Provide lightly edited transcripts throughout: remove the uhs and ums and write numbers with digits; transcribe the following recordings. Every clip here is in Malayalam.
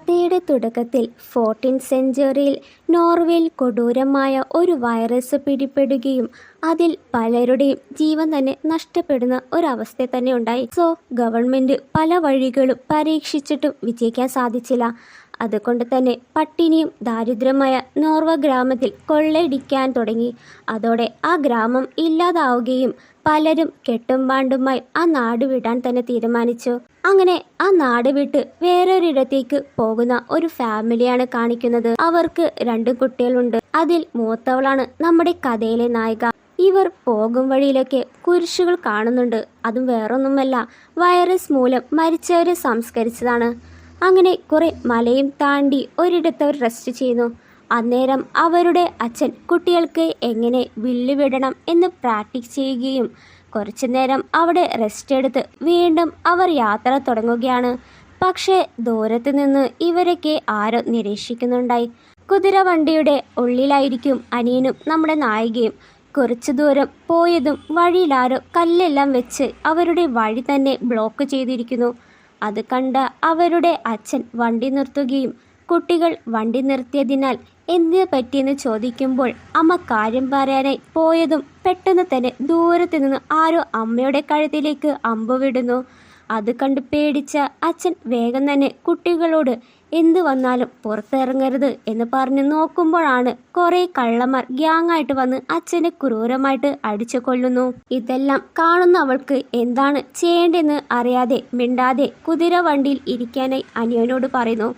കഥയുടെ തുടക്കത്തിൽ 14th സെഞ്ച്വറിയിൽ നോർവേയിൽ കൊടൂരമായ ഒരു വൈറസ് പിടിപെടുകയും അതിൽ പലരുടെയും ജീവൻ തന്നെ നഷ്ടപ്പെടുന്ന ഒരവസ്ഥ തന്നെ ഉണ്ടായി. ഗവൺമെന്റ് പല വഴികളും പരീക്ഷിച്ചിട്ടും വിജയിക്കാൻ സാധിച്ചില്ല. അതുകൊണ്ട് തന്നെ പട്ടിണിയും ദാരിദ്ര്യമായ നോർവ ഗ്രാമത്തിൽ കൊള്ളയടിക്കാൻ തുടങ്ങി. അതോടെ ആ ഗ്രാമം ഇല്ലാതാവുകയും പലരും കെട്ടും പാണ്ടുമായി ആ നാട് വിടാൻ തന്നെ തീരുമാനിച്ചു. അങ്ങനെ ആ നാട് വിട്ട് വേറൊരിടത്തേക്ക് പോകുന്ന ഒരു ഫാമിലിയാണ് കാണിക്കുന്നത്. അവർക്ക് 2 കുട്ടികളുണ്ട്. അതിൽ മൂത്തവളാണ് നമ്മുടെ കഥയിലെ നായിക. ഇവർ പോകും വഴിയിലൊക്കെ കുരിശുകൾ കാണുന്നുണ്ട്. അതും വേറൊന്നുമല്ല, വൈറസ് മൂലം മരിച്ചവരെ സംസ്കരിച്ചതാണ്. അങ്ങനെ കുറെ മലയും താണ്ടി ഒരിടത്ത് അവർ റെസ്റ്റ് ചെയ്യുന്നു. അന്നേരം അവരുടെ അച്ഛൻ കുട്ടികൾക്ക് എങ്ങനെ വില്ല് വിടണം എന്ന് പ്രാക്ടീസ് ചെയ്യുകയും കുറച്ചു നേരം അവിടെ റെസ്റ്റ് എടുത്ത് വീണ്ടും അവർ യാത്ര തുടങ്ങുകയാണ്. പക്ഷേ ദൂരത്ത് നിന്ന് ഇവരൊക്കെ ആരോ നിരീക്ഷിക്കുന്നുണ്ടായി. കുതിരവണ്ടിയുടെ ഉള്ളിലായിരിക്കും അനിയനും നമ്മുടെ നായികയും. കുറച്ചു ദൂരം പോയതും വഴിയിലാരോ കല്ലെല്ലാം വെച്ച് അവരുടെ വഴി തന്നെ ബ്ലോക്ക് ചെയ്തിരിക്കുന്നു. അത് കണ്ട അവരുടെ അച്ഛൻ വണ്ടി നിർത്തുകയും കുട്ടികൾ വണ്ടി നിർത്തിയതിനാൽ എന്തിനു പറ്റിയെന്ന് ചോദിക്കുമ്പോൾ അമ്മ കാര്യം പറയാനായി പോയതും പെട്ടെന്ന് തന്നെ ദൂരത്ത് നിന്ന് ആരോ അമ്മയുടെ കഴുത്തിലേക്ക് അമ്പ് വിടുന്നു. അത് കണ്ട് പേടിച്ച അച്ഛൻ വേഗം തന്നെ കുട്ടികളോട് എന്തു വന്നാലും പുറത്തിറങ്ങരുത് എന്ന് പറഞ്ഞ് നോക്കുമ്പോഴാണ് കുറെ കള്ളന്മാർ ഗ്യാങ്ങായിട്ട് വന്ന് അച്ഛനെ ക്രൂരമായിട്ട് അടിച്ചു കൊല്ലുന്നു. ഇതെല്ലാം കാണുന്ന അവൾക്ക് എന്താണ് ചെയ്യേണ്ടതെന്ന് അറിയാതെ മിണ്ടാതെ കുതിര വണ്ടിയിൽ ഇരിക്കാനായി അനിയനോട് പറയുന്നു.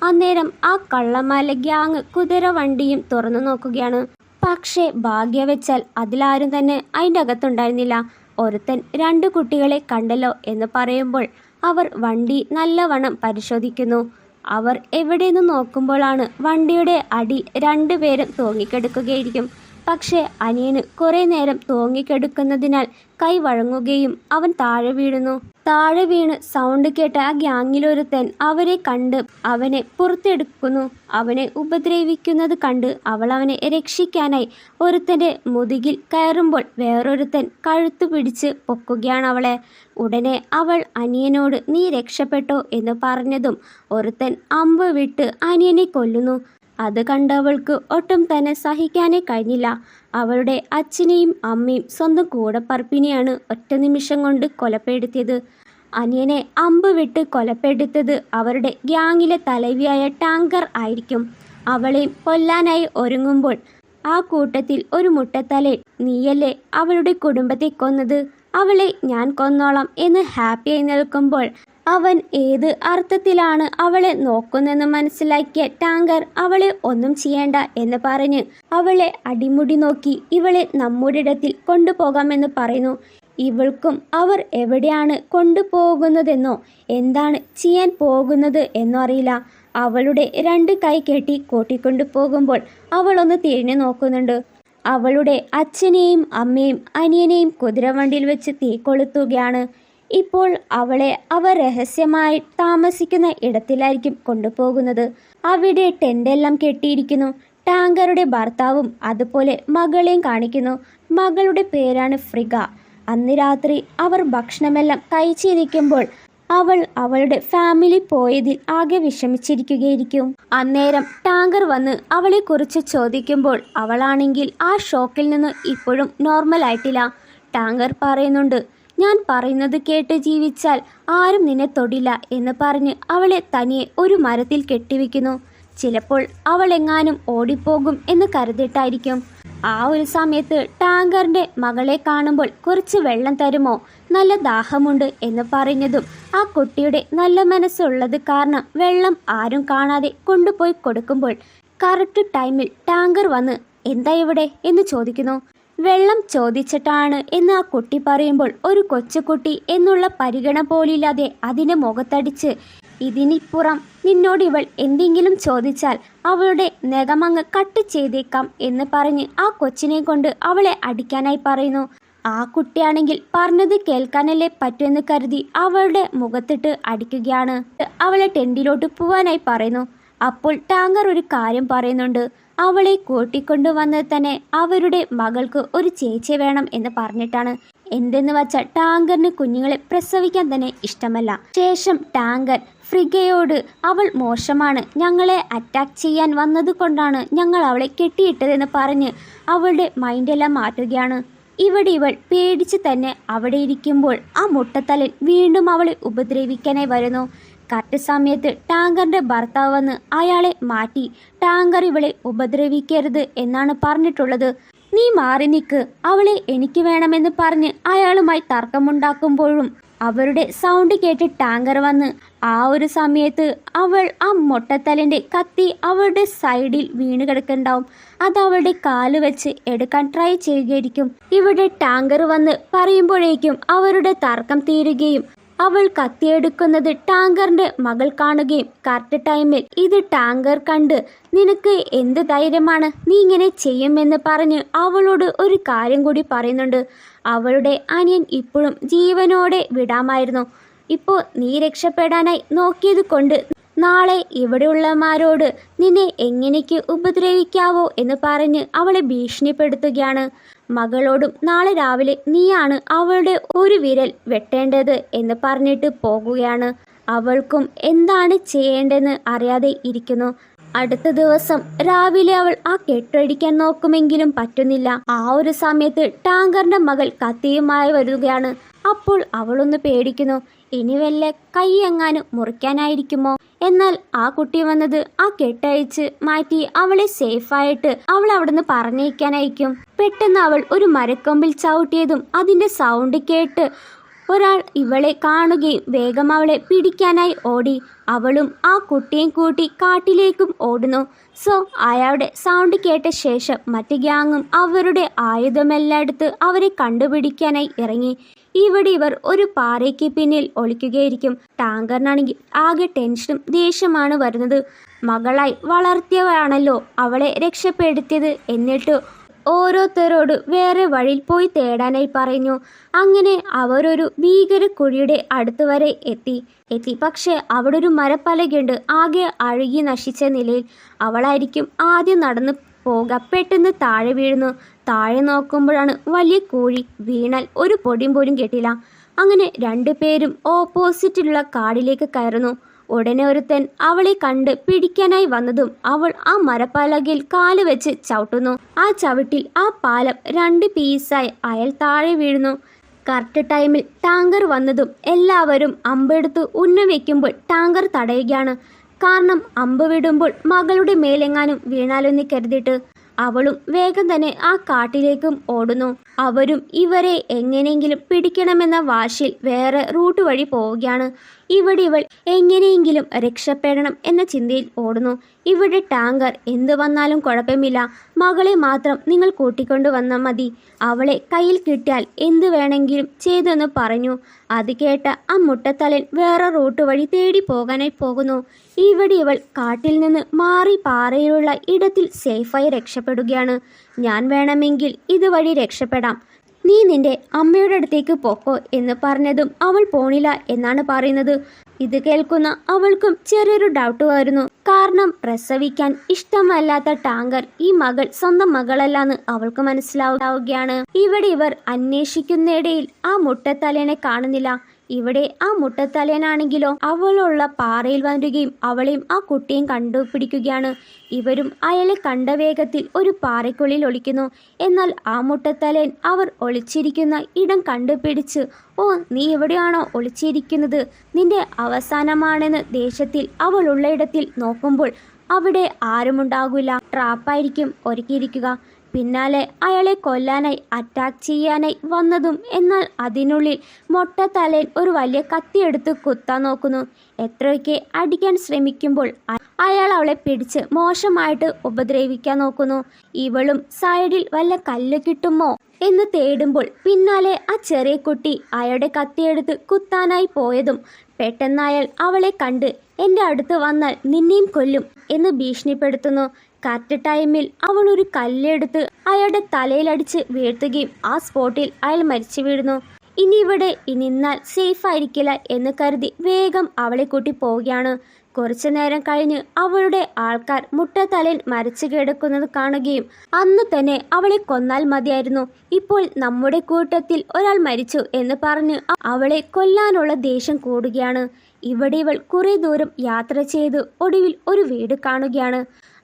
അന്നേരം ആ കള്ളന്മാരിലെ ഗ്യാങ് കുതിര വണ്ടിയും തുറന്നു നോക്കുകയാണ്. പക്ഷേ ഭാഗ്യവെച്ചാൽ അതിലാരും തന്നെ അതിൻ്റെ അകത്തുണ്ടായിരുന്നില്ല. ഒരുത്തൻ 2 കുട്ടികളെ കണ്ടല്ലോ എന്ന് പറയുമ്പോൾ അവർ വണ്ടി നല്ലവണ്ണം പരിശോധിക്കുന്നു. അവർ എവിടെയെന്ന് നോക്കുമ്പോഴാണ് വണ്ടിയുടെ അടി 2 പേരും തൂങ്ങിക്കെടുക്കുകയായിരിക്കും. പക്ഷേ അനിയന് കുറെ നേരം തൂങ്ങിക്കെടുക്കുന്നതിനാൽ കൈ വഴങ്ങുകയും അവൻ താഴെ വീഴുന്നു. താഴെ വീണ് സൗണ്ട് കേട്ട ആ ഗ്യാങ്ങിലൊരുത്തൻ അവരെ കണ്ട് അവനെ പുറത്തെടുക്കുന്നു. അവനെ ഉപദ്രവിക്കുന്നത് കണ്ട് അവൾ അവനെ രക്ഷിക്കാനായി ഒരുത്തൻ്റെ മുതുകിൽ കയറുമ്പോൾ വേറൊരുത്തൻ കഴുത്തു പിടിച്ച് പൊക്കുകയാണ് അവളെ. ഉടനെ അവൾ അനിയനോട് നീ രക്ഷപ്പെട്ടോ എന്ന് പറഞ്ഞതും ഒരുത്തൻ അമ്പ് വിട്ട് അനിയനെ കൊല്ലുന്നു. അത് കണ്ടവൾക്ക് ഒട്ടും തന്നെ സഹിക്കാനേ കഴിഞ്ഞില്ല. അവളുടെ അച്ഛനെയും അമ്മയും സ്വന്തം കൂടപ്പറപ്പിനെയാണ് ഒറ്റ നിമിഷം കൊണ്ട് കൊലപ്പെടുത്തിയത്. അനിയനെ അമ്പ് വിട്ട് കൊലപ്പെടുത്തത് അവരുടെ ഗ്യാങ്ങിലെ തലവിയായ ടാങ്കർ ആയിരിക്കും. അവളെയും കൊല്ലാനായി ഒരുങ്ങുമ്പോൾ ആ കൂട്ടത്തിൽ ഒരു മുട്ടത്തലേ നീയല്ലേ അവളുടെ കുടുംബത്തെ കൊന്നത്, അവളെ ഞാൻ കൊന്നോളാം എന്ന് ഹാപ്പിയായി നിൽക്കുമ്പോൾ അവൻ ഏത് അർത്ഥത്തിലാണ് അവളെ നോക്കുന്നെന്ന് മനസ്സിലാക്കിയ ടാങ്കർ അവളെ ഒന്നും ചെയ്യേണ്ട എന്ന് പറഞ്ഞ് അവളെ അടിമുടി നോക്കി ഇവളെ നമ്മുടെ ഇടത്തിൽ കൊണ്ടുപോകാമെന്ന് പറയുന്നു. ഇവൾക്കും അവർ എവിടെയാണ് കൊണ്ടുപോകുന്നതെന്നോ എന്താണ് ചെയ്യാൻ പോകുന്നത് എന്നോ അറിയില്ല. അവളുടെ 2 കൈ കെട്ടി കൂട്ടിക്കൊണ്ടു പോകുമ്പോൾ അവളൊന്ന് തിരിഞ്ഞു നോക്കുന്നുണ്ട്. അവളുടെ അച്ഛനെയും അമ്മയും അനിയനെയും കുതിരവണ്ടിയിൽ വെച്ച് തീ കൊളുത്തുകയാണ്. ഇപ്പോൾ അവളെ അവർ രഹസ്യമായി താമസിക്കുന്ന ഇടത്തിലായിരിക്കും കൊണ്ടുപോകുന്നത്. അവിടെ ടെൻ്റെല്ലാം കെട്ടിയിരിക്കുന്നു. ടാങ്കറുടെ ഭർത്താവും അതുപോലെ മകളെയും കാണിക്കുന്നു. മകളുടെ പേരാണ് ഫ്രിഗ. അന്ന് രാത്രി അവർ ഭക്ഷണമെല്ലാം കഴിച്ചിരിക്കുമ്പോൾ അവൾ അവളുടെ ഫാമിലി പോയതിൽ ആകെ വിഷമിച്ചിരിക്കുകയായിരിക്കും. അന്നേരം ടാങ്കർ വന്ന് അവളെക്കുറിച്ച് ചോദിക്കുമ്പോൾ അവളാണെങ്കിൽ ആ ഷോക്കിൽ നിന്ന് ഇപ്പോഴും നോർമൽ ആയിട്ടില്ല. ടാങ്കർ പറയുന്നുണ്ട്, ഞാൻ പറയുന്നത് കേട്ട് ജീവിച്ചാൽ ആരും നിന്നെ തൊടില്ല എന്ന് പറഞ്ഞ് അവളെ തനിയെ ഒരു മരത്തിൽ കെട്ടിവെക്കുന്നു. ചിലപ്പോൾ അവൾ എങ്ങാനും ഓടിപ്പോകും എന്ന് കരുതിയിട്ടായിരിക്കും. ആ ഒരു സമയത്ത് ടാങ്കറിൻ്റെ മകളെ കാണുമ്പോൾ കുറച്ച് വെള്ളം തരുമോ, നല്ല ദാഹമുണ്ട് എന്ന് പറഞ്ഞതും ആ കുട്ടിയുടെ നല്ല മനസ്സുള്ളത് കാരണം വെള്ളം ആരും കാണാതെ കൊണ്ടുപോയി കൊടുക്കുമ്പോൾ കറക്റ്റ് ടൈമിൽ ടാങ്കർ വന്ന് എന്താ ഇവിടെ എന്ന് ചോദിക്കുന്നു. വെള്ളം ചോദിച്ചിട്ടാണ് എന്ന് ആ കുട്ടി പറയുമ്പോൾ ഒരു കൊച്ചുകുട്ടി എന്നുള്ള പരിഗണന പോലില്ലാതെ അതിനെ മുഖത്തടിച്ച് ഇതിനിപ്പുറം നിന്നോട് ഇവൾ എന്തെങ്കിലും ചോദിച്ചാൽ അവളുടെ നഖമങ്ങ് കട്ട് ചെയ്തേക്കാം എന്ന് പറഞ്ഞ് ആ കൊച്ചിനെ കൊണ്ട് അവളെ അടിക്കാനായി പറയുന്നു. ആ കുട്ടിയാണെങ്കിൽ പറഞ്ഞത് കേൾക്കാനല്ലേ പറ്റുമെന്ന് കരുതി അവളുടെ മുഖത്തിട്ട് അടിക്കുകയാണ്. അവളെ ടെൻറ്റിലോട്ട് പോവാനായി പറയുന്നു. അപ്പോൾ ടാങ്കർ ഒരു കാര്യം പറയുന്നുണ്ട്. അവളെ കൂട്ടിക്കൊണ്ടുവന്നത് തന്നെ അവരുടെ മകൾക്ക് ഒരു ചേച്ചി വേണം എന്ന് പറഞ്ഞിട്ടാണ്. എന്തെന്ന് വച്ചാൽ ടാങ്കറിന് കുഞ്ഞുങ്ങളെ പ്രസവിക്കാൻ തന്നെ ഇഷ്ടമല്ല. ശേഷം ടാങ്കർ ഫ്രിഗയോട് അവൾ മോശമാണ്, ഞങ്ങളെ അറ്റാക്ക് ചെയ്യാൻ വന്നതുകൊണ്ടാണ് ഞങ്ങൾ അവളെ കെട്ടിയിട്ടതെന്ന് പറഞ്ഞ് അവളുടെ മൈൻഡെല്ലാം മാറ്റുകയാണ്. ഇവിടെ ഇവൾ പേടിച്ച് തന്നെ അവിടെ ഇരിക്കുമ്പോൾ ആ മുട്ടത്തലൻ വീണ്ടും അവളെ ഉപദ്രവിക്കാനായി വരുന്നു. കറക്റ്റ് സമയത്ത് ടാങ്കറിന്റെ ഭർത്താവ് വന്ന് അയാളെ മാറ്റി ടാങ്കർ ഇവളെ ഉപദ്രവിക്കരുത് എന്നാണ് പറഞ്ഞിട്ടുള്ളത്, നീ മാറി നിൽക്ക്, അവളെ എനിക്ക് വേണമെന്ന് പറഞ്ഞ് അയാളുമായി തർക്കമുണ്ടാക്കുമ്പോഴും അവരുടെ സൗണ്ട് കേട്ട് ടാങ്കർ വന്ന് ആ ഒരു സമയത്ത് അവൾ ആ മൊട്ടത്തലിൻ്റെ കത്തി അവളുടെ സൈഡിൽ വീണ് കിടക്കുന്നുണ്ടാവും. അത് അവളുടെ കാല് വെച്ച് എടുക്കാൻ ട്രൈ ചെയ്യുകയായിരിക്കും. ഇവിടെ ടാങ്കർ വന്ന് പറയുമ്പോഴേക്കും അവരുടെ തർക്കം തീരുകയും അവൾ കത്തിയെടുക്കുന്നത് ടാങ്കറിന്റെ മകൾ കാണുകയും കറക്റ്റ് ടൈമിൽ ഇത് ടാങ്കർ കണ്ട് നിനക്ക് എന്ത് ധൈര്യമാണ് നീ ഇങ്ങനെ ചെയ്യുമെന്ന് പറഞ്ഞ് അവളോട് ഒരു കാര്യം കൂടി പറയുന്നുണ്ട്. അവളുടെ അനിയൻ ഇപ്പോഴും ജീവനോടെ വിടാമായിരുന്നു. ഇപ്പോൾ നീ രക്ഷപ്പെടാനായി നോക്കിയത് കൊണ്ട് നാളെ ഇവിടെയുള്ളമാരോട് നിന്നെ എങ്ങനെയൊക്കെ ഉപദ്രവിക്കാവോ എന്ന് പറഞ്ഞ് അവളെ ഭീഷണിപ്പെടുത്തുകയാണ്. മകളോടും നാളെ രാവിലെ നീയാണ് അവളുടെ ഒരു വിരൽ വെട്ടേണ്ടത് എന്ന് പറഞ്ഞിട്ട് പോകുകയാണ്. അവൾക്കും എന്താണ് ചെയ്യേണ്ടതെന്ന് അറിയാതെ ഇരിക്കുന്നു. അടുത്ത ദിവസം രാവിലെ അവൾ ആ കെട്ടടിക്കാൻ നോക്കുമെങ്കിലും പറ്റുന്നില്ല. ആ ഒരു സമയത്ത് ടാങ്കറിന്റെ മകൾ കത്തിയുമായി വരികയാണ്. അപ്പോൾ അവളൊന്ന് പേടിക്കുന്നു, ഇനി വല്ല കൈ എങ്ങാനും മുറിക്കാനായിരിക്കുമോ. എന്നാൽ ആ കുട്ടി വന്നത് ആ കെട്ടഴിച്ച് മാറ്റി അവളെ സേഫായിട്ട് അവൾ അവിടുന്ന് പറഞ്ഞേക്കാനായിരിക്കും. പെട്ടെന്ന് അവൾ ഒരു മരക്കൊമ്പിൽ ചവിട്ടിയതും അതിന്റെ സൗണ്ട് കേട്ട് ഒരാൾ ഇവളെ കാണുകയും വേഗം അവളെ പിടിക്കാനായി ഓടി. അവളും ആ കുട്ടിയും കൂട്ടി കാട്ടിലേക്കും ഓടുന്നു. സോ അയാളുടെ സൗണ്ട് കേട്ട ശേഷം മറ്റ് ഗ്യാങ്ങും അവരുടെ ആയുധമെല്ലാം എടുത്ത് അവരെ കണ്ടുപിടിക്കാനായി ഇറങ്ങി. ഇവിടെ ഇവർ ഒരു പാറയ്ക്ക് പിന്നിൽ ഒളിക്കുകയായിരിക്കും. ടാങ്കറിനാണെങ്കിൽ ആകെ ടെൻഷനും ദേഷ്യമാണ് വരുന്നത്. മകളായി വളർത്തിയവരാണല്ലോ അവളെ രക്ഷപ്പെടുത്തിയത്, എന്നിട്ട് ഓരോരുത്തരോട് വേറെ വഴിയിൽ പോയി തേടാനായി പറഞ്ഞു. അങ്ങനെ അവരൊരു ഭീകരക്കുഴിയുടെ അടുത്ത് വരെ എത്തി. പക്ഷെ അവിടെ ഒരു മരപ്പലകയുണ്ട്, ആകെ അഴുകി നശിച്ച നിലയിൽ. അവളായിരിക്കും ആദ്യം നടന്നു പോക. പെട്ടെന്ന് താഴെ വീഴുന്നു. താഴെ നോക്കുമ്പോഴാണ് വലിയ കുഴി. വീണാൽ ഒരു പൊടിയും പോലും കെട്ടില്ല. അങ്ങനെ രണ്ടുപേരും ഓപ്പോസിറ്റിലുള്ള കാടിലേക്ക് കയറുന്നു. ഉടനെ ഒരുത്തൻ അവളെ കണ്ട് പിടിക്കാനായി വന്നതും അവൾ ആ മരപ്പലകയിൽ കാല് വെച്ച് ചവിട്ടുന്നു. ആ ചവിട്ടിൽ ആ പാലം 2 പീസായി അയാൾ താഴെ വീഴുന്നു. കറക്റ്റ് ടൈമിൽ ടാങ്കർ വന്നതും എല്ലാവരും അമ്പെടുത്ത് ഉന്നവെക്കുമ്പോൾ ടാങ്കർ തടയുകയാണ്. കാരണം അമ്പ് വിടുമ്പോൾ മകളുടെ മേലെങ്ങാനും വീണാലൊന്ന് കരുതിയിട്ട് അവളും വേഗം തന്നെ ആ കാട്ടിലേക്കും ഓടുന്നു. അവരും ഇവരെ എങ്ങനെയെങ്കിലും പിടിക്കണമെന്ന വാശിയിൽ വേറെ റൂട്ട് വഴി പോവുകയാണ്. ഇവിടെ ഇവൾ എങ്ങനെയെങ്കിലും രക്ഷപ്പെടണം എന്ന ചിന്തയിൽ ഓടുന്നു. ഇവിടെ ടാങ്കർ എന്ത് വന്നാലും കുഴപ്പമില്ല, മകളെ മാത്രം നിങ്ങൾ കൂട്ടിക്കൊണ്ടു വന്നാൽ മതി, അവളെ കയ്യിൽ കിട്ടിയാൽ എന്ത് വേണമെങ്കിലും ചെയ്തെന്ന് പറഞ്ഞു. അത് കേട്ട ആ മുട്ടത്തലൻ വേറെ റൂട്ട് വഴി തേടി പോകാനായി പോകുന്നു. ഇവിടെ ഇവൾ കാട്ടിൽ നിന്ന് മാറി പാറയിലുള്ള ഇടത്തിൽ സേഫായി രക്ഷപ്പെടുകയാണ്. ഞാൻ വേണമെങ്കിൽ ഇതുവഴി രക്ഷപ്പെടാം, നീ നിന്റെ അമ്മയുടെ അടുത്തേക്ക് പോക്കോ എന്ന് പറഞ്ഞതും അവൾ പോണില്ല എന്നാണ് പറയുന്നത്. ഇത് കേൾക്കുന്ന അവൾക്കും ചെറിയൊരു ഡൗട്ട് വരുന്നു. കാരണം പ്രസവിക്കാൻ ഇഷ്ടമല്ലാത്ത ടാങ്കർ ഈ മകൾ സ്വന്തം മകളല്ലാന്ന് അവൾക്ക് മനസ്സിലാവുകയാണ്. ഇവിടെ ഇവർ അന്വേഷിക്കുന്നിടയിൽ ആ മുട്ടത്തലേനെ കാണുന്നില്ല. ഇവിടെ ആ മുട്ടത്തലേനാണെങ്കിലോ അവളുള്ള പാറയിൽ വരികയും അവളെയും ആ കുട്ടിയും കണ്ടുപിടിക്കുകയാണ്. ഇവരും അയാളെ കണ്ട വേഗത്തിൽ ഒരു പാറയ്ക്കുള്ളിൽ ഒളിക്കുന്നു. എന്നാൽ ആ മുട്ടത്തലേൻ അവർ ഒളിച്ചിരിക്കുന്ന ഇടം കണ്ടുപിടിച്ച്, ഓ നീ എവിടെയാണോ ഒളിച്ചിരിക്കുന്നത്, നിന്റെ അവസാനമാണെന്ന് ദേഷ്യത്തിൽ അവൾ ഉള്ളയിടത്തിൽ നോക്കുമ്പോൾ അവിടെ ആരുമുണ്ടാകില്ല. ട്രാപ്പായിരിക്കും ഒരുക്കിയിരിക്കുക. പിന്നാലെ അയാളെ കൊല്ലാനായി അറ്റാക്ക് ചെയ്യാനായി വന്നതും. എന്നാൽ അതിനുള്ളിൽ മൊട്ടത്തലേൻ ഒരു വലിയ കത്തിയെടുത്ത് കുത്താൻ നോക്കുന്നു. എത്രയൊക്കെ അടിക്കാൻ ശ്രമിക്കുമ്പോൾ അയാൾ അവളെ പിടിച്ച് മോശമായിട്ട് ഉപദ്രവിക്കാൻ നോക്കുന്നു. ഇവളും സൈഡിൽ വല്ല കല്ല് കിട്ടുമോ എന്ന് തേടുമ്പോൾ പിന്നാലെ ആ ചെറിയ കുട്ടി അയാളുടെ കത്തിയെടുത്ത് കുത്താനായി പോയതും പെട്ടെന്ന് അയാൾ അവളെ കണ്ട് എൻ്റെ അടുത്ത് വന്നാൽ നിന്നെയും കൊല്ലും എന്ന് ഭീഷണിപ്പെടുത്തുന്നു. കറക്റ്റ് ടൈമിൽ അവൾ ഒരു കല്ലെടുത്ത് അയാളുടെ തലയിലടിച്ച് വീഴ്ത്തുകയും ആ സ്പോട്ടിൽ അയാൾ മരിച്ചു വീഴുന്നു. ഇനി ഇവിടെ നിന്നാൽ സേഫ് ആയിരിക്കില്ല എന്ന് കരുതി വേഗം അവളെ കൂട്ടി പോവുകയാണ്. കുറച്ചു നേരം കഴിഞ്ഞ് അവളുടെ ആൾക്കാർ മുട്ടത്തലേൻ മരിച്ചു കിടക്കുന്നത് കാണുകയും അന്ന് തന്നെ അവളെ കൊന്നാൽ മതിയായിരുന്നു, ഇപ്പോൾ നമ്മുടെ കൂട്ടത്തിൽ ഒരാൾ മരിച്ചു എന്ന് പറഞ്ഞ് അവളെ കൊല്ലാനുള്ള ദേഷ്യം കൂടുകയാണ്. ഇവിടെ ഇവൾ കുറെ ദൂരം യാത്ര ചെയ്ത് ഒടുവിൽ ഒരു വീട് കാണുകയാണ്.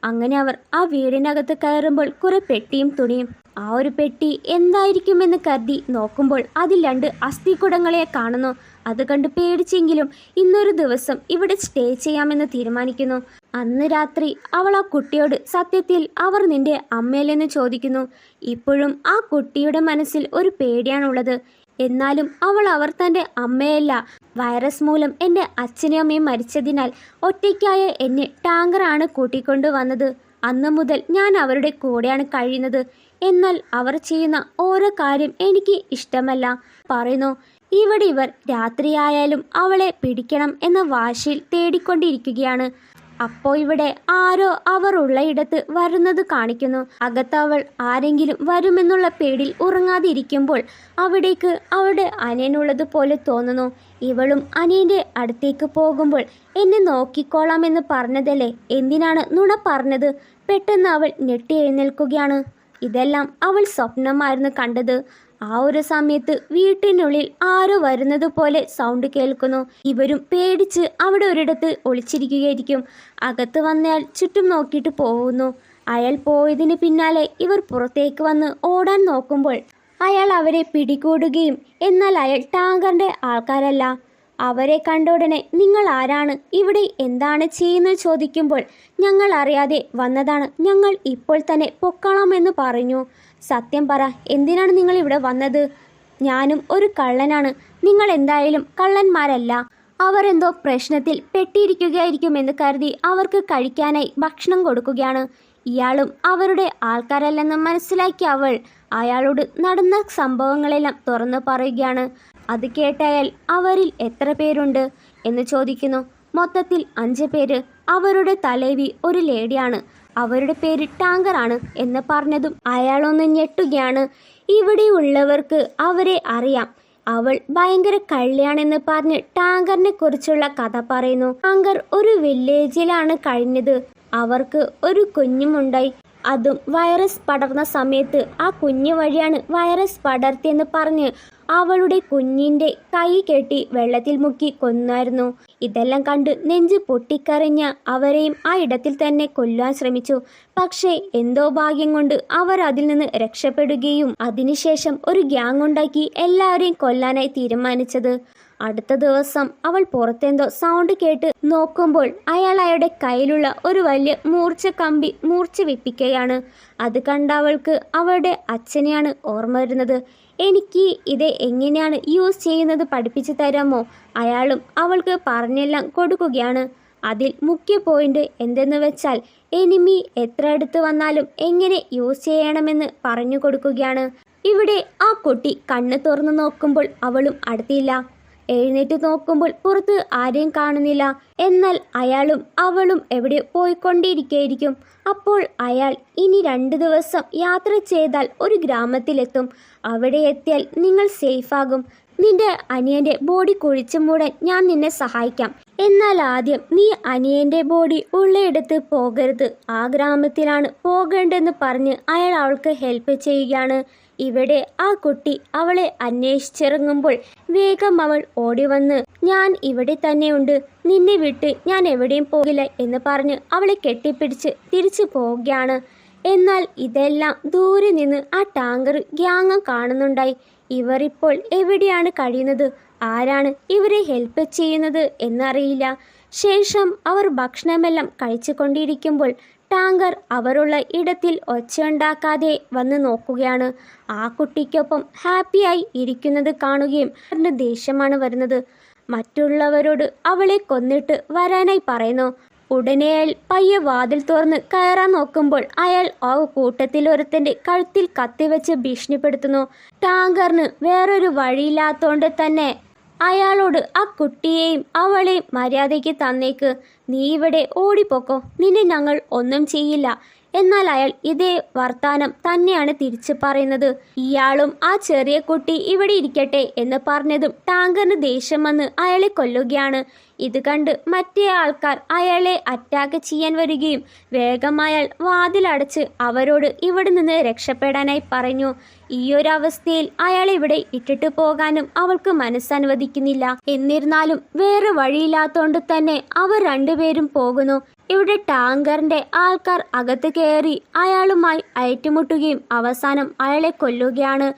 അങ്ങനെ അവർ ആ വീടിനകത്ത് കയറുമ്പോൾ കുറെ പെട്ടിയും തുണിയും. ആ ഒരു പെട്ടി എന്തായിരിക്കുമെന്ന് കരുതി നോക്കുമ്പോൾ അതിൽ 2 അസ്ഥികുടങ്ങളെ കാണുന്നു. അത് കണ്ട് പേടിച്ചെങ്കിലും ഇന്നൊരു ദിവസം ഇവിടെ സ്റ്റേ ചെയ്യാമെന്ന് തീരുമാനിക്കുന്നു. അന്ന് രാത്രി അവൾ ആ കുട്ടിയോട് സത്യത്തിൽ അവർ നിന്റെ അമ്മയല്ലെന്ന് ചോദിക്കുന്നു. ഇപ്പോഴും ആ കുട്ടിയുടെ മനസ്സിൽ ഒരു പേടിയാണുള്ളത്. എന്നാലും അവർ തൻ്റെ അമ്മയല്ല, വൈറസ് മൂലം എൻ്റെ അച്ഛനും അമ്മയും മരിച്ചതിനാൽ ഒറ്റയ്ക്കായ എന്നെ ടാങ്കറാണ് കൂട്ടിക്കൊണ്ടു വന്നത്. അന്ന് മുതൽ ഞാൻ അവരുടെ കൂടെയാണ് കഴിയുന്നത്. എന്നാൽ അവർ ചെയ്യുന്ന ഓരോ കാര്യം എനിക്ക് ഇഷ്ടമല്ല പറയുന്നു. ഇവിടെ ഇവർ രാത്രിയായാലും അവളെ പിടിക്കണം എന്ന വാശിയിൽ തേടിക്കൊണ്ടിരിക്കുകയാണ്. അപ്പോൾ ഇവിടെ ആരോ അവർ ഉള്ളയിടത്ത് വരുന്നത് കാണിക്കുന്നു. അകത്ത് അവൾ ആരെങ്കിലും വരുമെന്നുള്ള പേടിയിൽ ഉറങ്ങാതെ ഇരിക്കുമ്പോൾ അവിടേക്ക് അവളുടെ അനിയനുള്ളത് പോലെ തോന്നുന്നു. ഇവളും അനിയൻ്റെ അടുത്തേക്ക് പോകുമ്പോൾ എന്നെ നോക്കിക്കോളാമെന്ന് പറഞ്ഞതല്ലേ, എന്തിനാണ് നുണ പറഞ്ഞത്? പെട്ടെന്ന് അവൾ ഞെട്ടി എഴുന്നേൽക്കുകയാണ്. ഇതെല്ലാം അവൾ സ്വപ്നമായിരുന്നു കണ്ടത്. ആ ഒരു സമയത്ത് വീട്ടിനുള്ളിൽ ആരോ വരുന്നത് പോലെ സൗണ്ട് കേൾക്കുന്നു. ഇവരും പേടിച്ച് അവിടെ ഒരിടത്ത് ഒളിച്ചിരിക്കുകയായിരിക്കും. അകത്ത് വന്നയാൾ ചുറ്റും നോക്കിയിട്ട് പോകുന്നു. അയാൾ പോയതിന് പിന്നാലെ ഇവർ പുറത്തേക്ക് വന്ന് ഓടാൻ നോക്കുമ്പോൾ അയാൾ അവരെ പിടികൂടുകയും എന്നാൽ അയാൾ ടാങ്കറിൻ്റെ ആൾക്കാരല്ല. അവരെ കണ്ട ഉടനെ നിങ്ങൾ ആരാണ്, ഇവിടെ എന്താണ് ചെയ്യുന്നത് ചോദിക്കുമ്പോൾ ഞങ്ങൾ അറിയാതെ വന്നതാണ്, ഞങ്ങൾ ഇപ്പോൾ തന്നെ പൊക്കളാമെന്ന് പറഞ്ഞു. സത്യം പറ, എന്തിനാണ് നിങ്ങൾ ഇവിടെ വന്നത്? ഞാനും ഒരു കള്ളനാണ്, നിങ്ങൾ എന്തായാലും കള്ളന്മാരല്ല. അവർ എന്തോ പ്രശ്നത്തിൽ പെട്ടിരിക്കുകയായിരിക്കുമെന്ന് കരുതി അവർക്ക് കഴിക്കാനായി ഭക്ഷണം കൊടുക്കുകയാണ്. ഇയാളും അവരുടെ ആൾക്കാരല്ലെന്ന് മനസ്സിലാക്കിയ അവൾ അയാളോട് നടന്ന സംഭവങ്ങളെല്ലാം തുറന്നു പറയുകയാണ്. അത് കേട്ടയാൽ അവരിൽ എത്ര പേരുണ്ട് എന്ന് ചോദിക്കുന്നു. മൊത്തത്തിൽ 5 പേര്. അവരുടെ തലവി ഒരു ലേഡിയാണ്. അവരുടെ പേര് ടാങ്കറാണ് എന്ന് പറഞ്ഞതും അയാളൊന്ന് ഞെട്ടുകയാണ്. ഇവിടെയുള്ളവർക്ക് അവരെ അറിയാം. അവൾ ഭയങ്കര കള്ളിയാണെന്ന് പറഞ്ഞ് ടാങ്കറിനെ കുറിച്ചുള്ള കഥ പറയുന്നു. ടാങ്കർ ഒരു വില്ലേജിലാണ് കഴിഞ്ഞത്. അവർക്ക് ഒരു കുഞ്ഞുമുണ്ടായി. അതും വൈറസ് പടർന്ന സമയത്ത് ആ കുഞ്ഞു വഴിയാണ് വൈറസ് പടർത്തിയെന്ന് പറഞ്ഞ് അവളുടെ കുഞ്ഞിൻ്റെ കൈ കെട്ടി വെള്ളത്തിൽ മുക്കി കൊന്നായിരുന്നു. ഇതെല്ലാം കണ്ട് നെഞ്ച് പൊട്ടിക്കരഞ്ഞ അവരെയും ആ ഇടത്തിൽ തന്നെ കൊല്ലാൻ ശ്രമിച്ചു. പക്ഷേ എന്തോ ഭാഗ്യം കൊണ്ട് അവർ അതിൽ നിന്ന് രക്ഷപ്പെടുകയും അതിനുശേഷം ഒരു ഗ്യാങ് ഉണ്ടാക്കി എല്ലാവരെയും കൊല്ലാനായി തീരുമാനിച്ചത്. അടുത്ത ദിവസം അവൾ പുറത്തെന്തോ സൗണ്ട് കേട്ട് നോക്കുമ്പോൾ അയാളുടെ കയ്യിലുള്ള ഒരു വലിയ മൂർച്ച കമ്പി മൂർച്ച വെപ്പിക്കുകയാണ്. അത് കണ്ട അവൾക്ക് അവളുടെ അച്ഛനെയാണ് ഓർമ്മ വരുന്നത്. എനിക്ക് ഇത് എങ്ങനെയാണ് യൂസ് ചെയ്യുന്നത് പഠിപ്പിച്ചു തരാമോ? അയാളും അവൾക്ക് പറഞ്ഞെല്ലാം കൊടുക്കുകയാണ്. അതിൽ മുഖ്യ പോയിന്റ് എന്തെന്ന് വെച്ചാൽ എനിമി എത്ര അടുത്ത് വന്നാലും എങ്ങനെ യൂസ് ചെയ്യണമെന്ന് പറഞ്ഞു കൊടുക്കുകയാണ്. ഇവിടെ ആ കുട്ടി കണ്ണ് തുറന്നു നോക്കുമ്പോൾ അവളും അടുത്തില്ല. എഴുന്നേറ്റ് നോക്കുമ്പോൾ പുറത്ത് ആരെയും കാണുന്നില്ല. എന്നാൽ അയാളും അവളും എവിടെ പോയിക്കൊണ്ടിരിക്കുകയായിരിക്കും. അപ്പോൾ അയാൾ ഇനി 2 ദിവസം യാത്ര ചെയ്താൽ ഒരു ഗ്രാമത്തിലെത്തും. അവിടെ എത്തിയാൽ നിങ്ങൾ സേഫാകും. നിന്റെ അനിയൻ്റെ ബോഡി കുഴിച്ചു മൂടാൻ ഞാൻ നിന്നെ സഹായിക്കാം. എന്നാൽ ആദ്യം നീ അനിയൻ്റെ ബോഡി ഉള്ളയിടത്ത് പോകരുത്, ആ ഗ്രാമത്തിലാണ് പോകേണ്ടതെന്ന് പറഞ്ഞ് അയാൾ അവൾക്ക് ഹെൽപ്പ് ചെയ്യുകയാണ്. ഇവിടെ ആ കുട്ടി അവളെ അന്വേഷിച്ചിറങ്ങുമ്പോൾ വേഗം അവൾ ഓടി വന്ന് ഞാൻ ഇവിടെ തന്നെയുണ്ട്, നിന്നെ വിട്ട് ഞാൻ എവിടെയും പോകില്ല എന്ന് പറഞ്ഞ് അവളെ കെട്ടിപ്പിടിച്ച് തിരിച്ചു പോവുകയാണ്. എന്നാൽ ഇതെല്ലാം ദൂരെ നിന്ന് ആ ടാങ്കർ ഗ്യാങ് കാണുന്നുണ്ടായി. ഇവർ ഇപ്പോൾ എവിടെയാണ് കഴിയുന്നത്, ആരാണ് ഇവരെ ഹെൽപ്പ് ചെയ്യുന്നത് എന്നറിയില്ല. ശേഷം അവർ ഭക്ഷണമെല്ലാം കഴിച്ചു കൊണ്ടിരിക്കുമ്പോൾ ടാങ്കർ അവരുള്ള ഇടത്തിൽ ഒച്ചയുണ്ടാക്കാതെ വന്ന് നോക്കുകയാണ്. ആ കുട്ടിക്കൊപ്പം ഹാപ്പിയായി ഇരിക്കുന്നത് കാണുകയും അവരുടെ ദേഷ്യമാണ് വരുന്നത്. മറ്റുള്ളവരോട് അവളെ കൊന്നിട്ട് വരാനായി പറയുന്നു. ഉടനെ അയാൾ പയ്യെ വാതിൽ തുറന്ന് കയറാൻ നോക്കുമ്പോൾ അയാൾ ആ കൂട്ടത്തിലൊരുത്തൻ്റെ കഴുത്തിൽ കത്തിവെച്ച് ഭീഷണിപ്പെടുത്തുന്നു. ടാങ്കറിന് വേറൊരു വഴിയില്ലാത്തോണ്ട് തന്നെ അയാളോട് ആ കുട്ടിയെയും അവളെയും മര്യാദയ്ക്ക് തന്നേക്ക്, നീ ഇവിടെ ഓടിപ്പോക്കോ, നിന്നെ ഞങ്ങൾ ഒന്നും ചെയ്യില്ല. എന്നാൽ അയാൾ ഇതേ വർത്താനം തന്നെയാണ് തിരിച്ചു പറയുന്നത്. ഇയാളും ആ ചെറിയ കുട്ടി ഇവിടെ ഇരിക്കട്ടെ എന്ന് പറഞ്ഞതും ടാങ്കറിന് ദേഷ്യം വന്ന് അയാളെ കൊല്ലുകയാണ്. ഇത് കണ്ട് മറ്റേ ആൾക്കാർ അയാളെ അറ്റാക്ക് ചെയ്യാൻ വരികയും വേഗം അയാൾ വാതിലടച്ച് അവരോട് ഇവിടെ നിന്ന് രക്ഷപ്പെടാനായി പറഞ്ഞു. ഈ ഒരു അവസ്ഥയിൽ അയാളെ ഇവിടെ ഇട്ടിട്ട് പോകാനും അവൾക്ക് മനസ്സനുവദിക്കുന്നില്ല. എന്നിരുന്നാലും വേറെ വഴിയില്ലാത്തോണ്ട് തന്നെ അവർ രണ്ടുപേരും പോകുന്നു. ഇവിടെ ടാങ്കറിന്റെ ആൾക്കാർ അകത്ത് കയറി അയാളുമായി ഏറ്റുമുട്ടുകയും അവസാനം അയാളെ കൊല്ലുകയാണ്.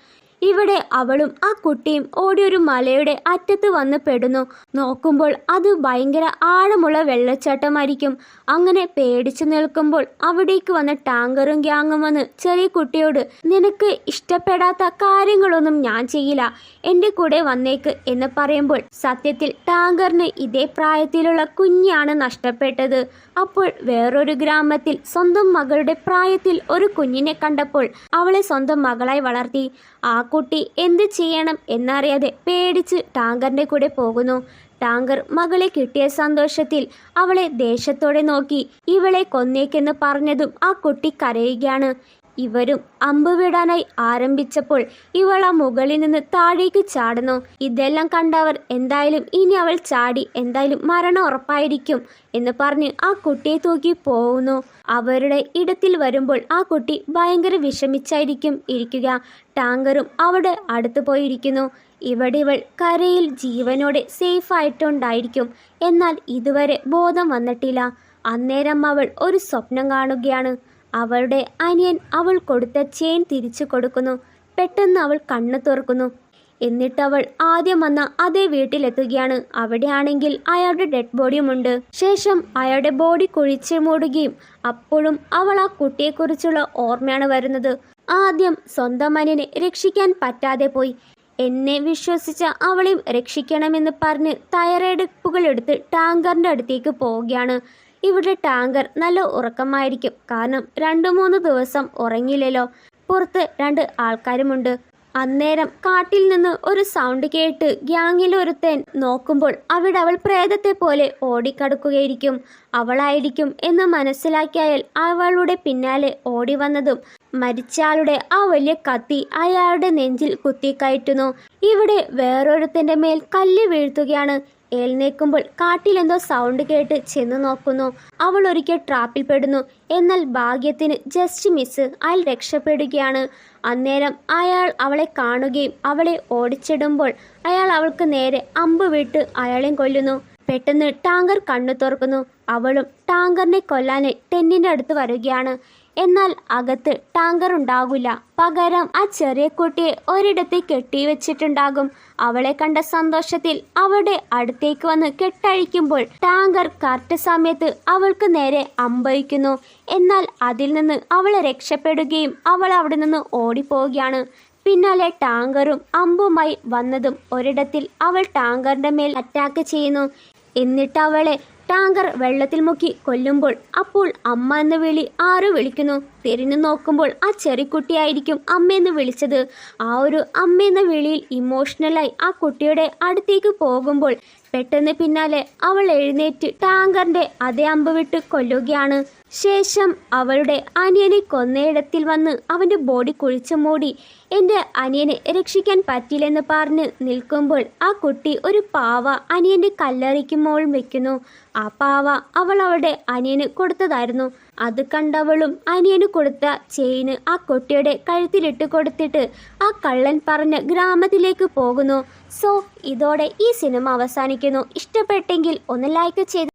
ഇവിടെ അവളും ആ കുട്ടിയും ഓടിയൊരു മലയുടെ അറ്റത്ത് വന്ന് പെടുന്നു. നോക്കുമ്പോൾ അത് ഭയങ്കര ആഴമുള്ള വെള്ളച്ചാട്ടമായിരിക്കും. അങ്ങനെ പേടിച്ചു നിൽക്കുമ്പോൾ അവിടേക്ക് വന്ന ടാങ്കറും ഗ്യാങ്ങും വന്ന് ചെറിയ കുട്ടിയോട്, നിനക്ക് ഇഷ്ടപ്പെടാത്ത കാര്യങ്ങളൊന്നും ഞാൻ ചെയ്യില്ല, എൻ്റെ കൂടെ വന്നേക്ക് എന്ന് പറയുമ്പോൾ സത്യത്തിൽ ടാങ്കറിന് ഇതേ പ്രായത്തിലുള്ള കുഞ്ഞാണ് നഷ്ടപ്പെട്ടത്. അപ്പോൾ വേറൊരു ഗ്രാമത്തിൽ സ്വന്തം മകളുടെ പ്രായത്തിൽ ഒരു കുഞ്ഞിനെ കണ്ടപ്പോൾ അവളെ സ്വന്തം മകളായി വളർത്തി. ആ കുട്ടി എന്ത് ചെയ്യണം എന്നറിയാതെ പേടിച്ച് ടാങ്കറിന്റെ കൂടെ പോകുന്നു. ടാങ്കർ മകളെ കിട്ടിയ സന്തോഷത്തിൽ അവളെ ദേഷ്യത്തോടെ നോക്കി ഇവളെ കൊന്നേക്കെന്ന് പറഞ്ഞതും ആ കുട്ടി കരയുകയാണ്. ഇവരും അമ്പ് വിടാനായി ആരംഭിച്ചപ്പോൾ ഇവൾ ആ മുകളിൽ നിന്ന് താഴേക്ക് ചാടുന്നു. ഇതെല്ലാം കണ്ടവർ എന്തായാലും ഇനി അവൾ ചാടി എന്തായാലും മരണം ഉറപ്പായിരിക്കും എന്ന് പറഞ്ഞ് ആ കുട്ടിയെ തൂക്കി പോകുന്നു. അവരുടെ ഇടത്തിൽ വരുമ്പോൾ ആ കുട്ടി ഭയങ്കര വിഷമിച്ചായിരിക്കും ഇരിക്കുക. ടാങ്കറും അവിടെ അടുത്ത് പോയിരിക്കുന്നു. ഇവിടെ ഇവൾ കരയിൽ ജീവനോടെ സേഫ് ആയിട്ടുണ്ടായിരിക്കും. എന്നാൽ ഇതുവരെ ബോധം വന്നിട്ടില്ല. അന്നേരം അവൾ ഒരു സ്വപ്നം കാണുകയാണ്. അവളുടെ അനിയൻ അവൾ കൊടുത്ത ചെയിൻ തിരിച്ചു കൊടുക്കുന്നു. പെട്ടെന്ന് അവൾ കണ്ണു തുറക്കുന്നു. എന്നിട്ട് അവൾ ആദ്യം വന്ന അതേ വീട്ടിലെത്തുകയാണ്. അവിടെയാണെങ്കിൽ അയാളുടെ ഡെഡ് ബോഡിയുമുണ്ട്. ശേഷം അയാളുടെ ബോഡി കുഴിച്ച് മൂടുകയും അപ്പോഴും അവൾ ആ കുട്ടിയെക്കുറിച്ചുള്ള ഓർമ്മയാണ് വരുന്നത്. ആദ്യം സ്വന്തം അനിയനെ രക്ഷിക്കാൻ പറ്റാതെ പോയി. എന്നെ വിശ്വസിച്ച അവളെയും രക്ഷിക്കണമെന്ന് പറഞ്ഞ് തയ്യാറെടുപ്പുകൾ എടുത്ത് ടാങ്കറിൻ്റെ അടുത്തേക്ക് പോവുകയാണ്. ഇവിടെ ടാങ്കർ നല്ല ഉറക്കമായിരിക്കും. കാരണം 2-3 ദിവസം ഉറങ്ങിയില്ലല്ലോ. പുറത്ത് 2 ആൾക്കാരുമുണ്ട്. അന്നേരം കാട്ടിൽ നിന്ന് ഒരു സൗണ്ട് കേട്ട് ഗ്യാങ്ങിലൊരുത്തൻ നോക്കുമ്പോൾ അവിടെ അവൾ പ്രേതത്തെ പോലെ ഓടിക്കടക്കുകയായിരിക്കും. അവളായിരിക്കും എന്ന് മനസ്സിലാക്കിയാൽ അവളുടെ പിന്നാലെ ഓടി വന്നതും മരിച്ചയാളുടെ ആ വലിയ കത്തി അയാളുടെ നെഞ്ചിൽ കുത്തിക്കയറ്റുന്നു. ഇവിടെ വേറൊരുത്തൻ്റെ മേൽ കല്ല് വീഴ്ത്തുകയാണ്. എഴുന്നേൽക്കുമ്പോൾ കാട്ടിലെന്തോ സൗണ്ട് കേട്ട് ചെന്ന് നോക്കുന്നു. അവൾ ഒരിക്കൽ ട്രാപ്പിൽ പെടുന്നു. എന്നാൽ ഭാഗ്യത്തിന് ജസ്റ്റ് മിസ്, അയാൾ രക്ഷപ്പെടുകയാണ്. അന്നേരം അയാൾ അവളെ കാണുകയും അവളെ ഓടിച്ചിടുമ്പോൾ അയാൾ അവൾക്ക് നേരെ അമ്പ് വിട്ട് അയാളെയും കൊല്ലുന്നു. പെട്ടെന്ന് ടാങ്കർ കണ്ണു തുറക്കുന്നു. അവളും ടാങ്കറിനെ കൊല്ലാനായി ടെന്നിൻ്റെ അടുത്ത് വരികയാണ്. എന്നാൽ അകത്ത് ടാങ്കർ ഉണ്ടാകില്ല. പകരം ആ ചെറിയ കുട്ടിയെ ഒരിടത്ത് കെട്ടിവെച്ചിട്ടുണ്ടാകും. അവളെ കണ്ട സന്തോഷത്തിൽ അവളുടെ അടുത്തേക്ക് വന്ന് കെട്ടഴിക്കുമ്പോൾ ടാങ്കർ കറക്റ്റ് സമയത്ത് അവൾക്ക് നേരെ അമ്പയിക്കുന്നു. എന്നാൽ അതിൽ നിന്ന് അവളെ രക്ഷപ്പെടുകയും അവൾ അവിടെ നിന്ന് ഓടിപ്പോവുകയാണ്. പിന്നാലെ ടാങ്കറും അമ്പുമായി വന്നതും ഒരിടത്തിൽ അവൾ ടാങ്കറിന്റെ മേൽ അറ്റാക്ക് ചെയ്യുന്നു. എന്നിട്ട് അവളെ ടാങ്കർ വെള്ളത്തിൽ മുക്കി കൊല്ലുമ്പോൾ അപ്പോൾ അമ്മ എന്ന് വിളി ആരോ വിളിക്കുന്നു. തിരിഞ്ഞു നോക്കുമ്പോൾ ആ ചെറിക്കുട്ടിയായിരിക്കും അമ്മയെന്ന് വിളിച്ചത്. ആ ഒരു അമ്മയെന്ന വിളിയിൽ ഇമോഷണലായി ആ കുട്ടിയുടെ അടുത്തേക്ക് പോകുമ്പോൾ പെട്ടെന്ന് പിന്നാലെ അവൾ എഴുന്നേറ്റ് ടാങ്കറിന്റെ അതേ അമ്പ് വിട്ട് കൊല്ലുകയാണ്. ശേഷം അവളുടെ അനിയനെ കൊന്നയിടത്തിൽ വന്ന് അവൻ്റെ ബോഡി കുഴിച്ചു മൂടി എൻ്റെ അനിയനെ രക്ഷിക്കാൻ പറ്റില്ലെന്ന് പറഞ്ഞ് നിൽക്കുമ്പോൾ ആ കുട്ടി ഒരു പാവ അനിയൻ്റെ കല്ലറിക്ക് മോൾ വെക്കുന്നു. ആ പാവ അവൾ അവളുടെ അനിയന് കൊടുത്തതായിരുന്നു. അത് കണ്ടവളും അനിയന് കൊടുത്ത ചെയിന് ആ കുട്ടിയുടെ കഴുത്തിലിട്ട് കൊടുത്തിട്ട് ആ കള്ളൻ പറഞ്ഞ ഗ്രാമത്തിലേക്ക് പോകുന്നു. സോ ഇതോടെ ഈ സിനിമ അവസാനിക്കുന്നു. ഇഷ്ടപ്പെട്ടെങ്കിൽ ഒന്ന് ലൈക്ക് ചെയ്ത്